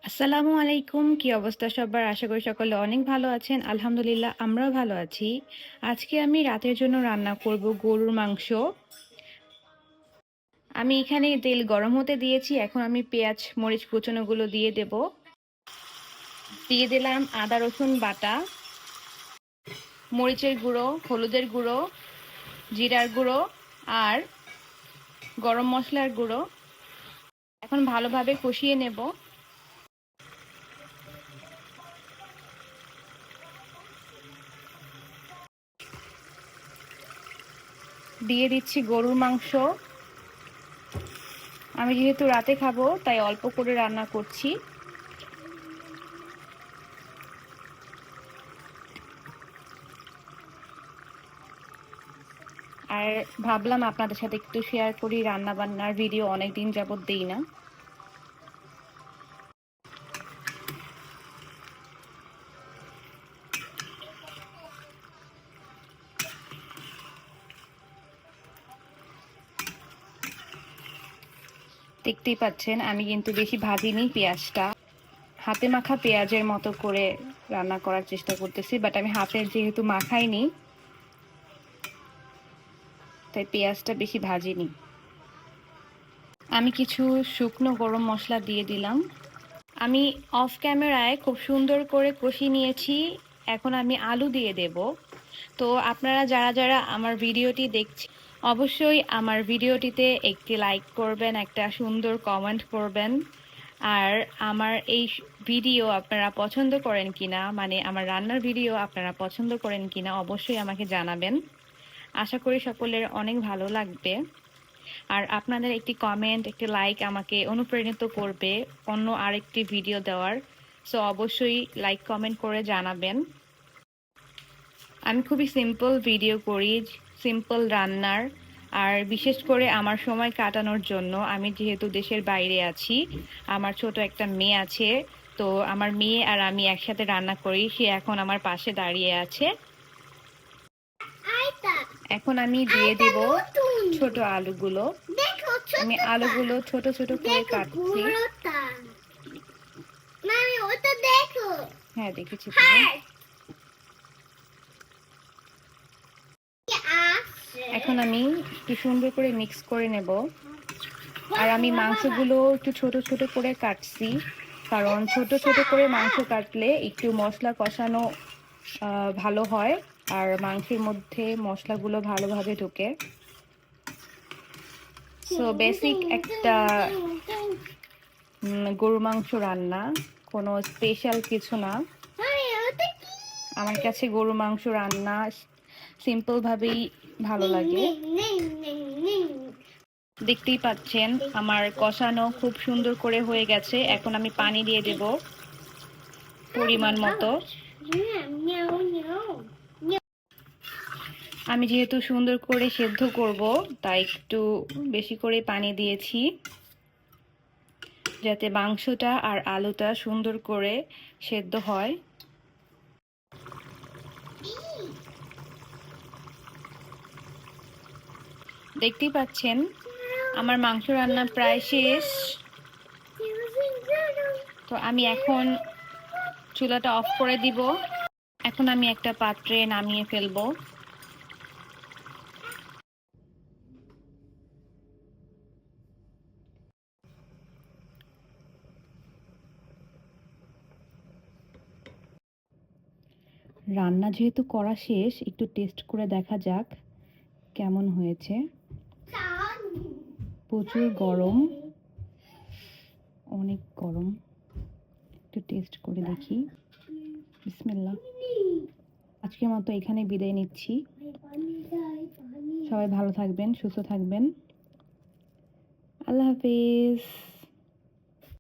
আসসালামু আলাইকুম। কি অবস্থা সবার? আশা করি সকলে অনেক ভালো আছেন। আলহামদুলিল্লাহ আমরাও ভালো আছি। আজকে আমি রাতের জন্য রান্না করব গরুর মাংস। আমি এখানে তেল গরম হতে দিয়েছি। এখন আমি পেঁয়াজ, মরিচ কুচানোগুলো দিয়ে দেব। দিয়ে দিলাম আদা রসুন বাটা, মরিচের গুঁড়ো, হলুদের গুঁড়ো, জিরার গুঁড়ো আর গরম মশলার গুঁড়ো। এখন ভালোভাবে কষিয়ে নেব। দিয়ে দিচ্ছি গরুর মাংস। আমি যেহেতু রাতে খাবো তাই অল্প করে রান্না করছি। আর ভাবলাম আপনাদের সাথে একটু শেয়ার করি, রান্না বান্নার ভিডিও অনেকদিন যাবত দেই না। দেখতেই পাচ্ছেন আমি কিন্তু বেশি ভাজিনি পেঁয়াজটা, হাতে মাখা পেঁয়াজের মতো করে রান্না করার চেষ্টা করতেছি, বাট আমি হাতে যেহেতু মাখাইনি তাই পেঁয়াজটা বেশি ভাজিনি। আমি কিছু শুকনো গরম মশলা দিয়ে দিলাম। আমি অফ ক্যামেরায় খুব সুন্দর করে কষিয়ে নিয়েছি। এখন আমি আলু দিয়ে দেব। তো আপনারা যারা যারা আমার ভিডিওটি দেখছেন অবশ্যই আমার ভিডিওটিতে একটি লাইক করবেন, একটা সুন্দর কমেন্ট করবেন। আর আমার এই ভিডিও আপনারা পছন্দ করেন কিনা, মানে আমার রান্নার ভিডিও আপনারা পছন্দ করেন কিনা অবশ্যই আমাকে জানাবেন। আশা করি সকলের অনেক ভালো লাগবে। আর আপনাদের একটি কমেন্ট, একটি লাইক আমাকে অনুপ্রাণিত করবে অন্য আরেকটি ভিডিও দেওয়ার। সো অবশ্যই লাইক কমেন্ট করে জানাবেন। আমি খুবই সিম্পল ভিডিও করি, সিম্পল রান্নার। আর বিশেষ করে আমার সময় কাটানোর জন্য, আমি যেহেতু দেশের বাইরে আছি, আমার ছোট একটা মেয়ে আছে, তো আমার মেয়ে আর আমি একসাথে রান্না করি। সে এখন আমার পাশে দাঁড়িয়ে আছে। এখন আমি দিয়ে দেব ছোট আলুগুলো। আমি আলুগুলো ছোট ছোট করে কাটছি। হ্যাঁ, দেখেছি তো। এখন আমি একটু সুন্দর করে মিক্স করে নেব। আর আমি মাংসগুলো একটু ছোট ছোট করে কাটছি, কারণ ছোট ছোট করে মাংস কাটলে একটু মশলা কষানো ভালো হয়, আর মাংসের মধ্যে মশলাগুলো ভালোভাবে ঢোকে। সো বেসিক একটা গরু মাংস রান্না, কোনো স্পেশাল কিছু না। আমার কাছে গরু মাংস রান্না সিম্পল ভাবেই ভালো লাগে। দেখতেই পাচ্ছেন আমার কষানো খুব সুন্দর করে হয়ে গেছে। এখন আমি পানি দিয়ে দেব পরিমাণ মতো। আমি যেহেতু সুন্দর করে সেদ্ধ করব তাই একটু বেশি করে পানি দিয়েছি, যাতে মাংসটা আর আলুটা সুন্দর করে সেদ্ধ হয়। দেখতেই পাচ্ছেন আমার মাংস রান্না প্রায় শেষ। তো আমি এখন চুলাটা অফ করে দিব। এখন আমি একটা পাত্রে নামিয়ে ফেলবো। রান্না যেহেতু করা শেষ, একটু টেস্ট করে দেখা যাক কেমন হয়েছে। প্রচুর গরম, অনেক গরম। একটু টেস্ট করে দেখি। বিসমিল্লাহ। আজকের মতো এখানে বিদায় নিচ্ছি। সবাই ভালো থাকবেন, সুস্থ থাকবেন। আল্লাহ হাফেজ।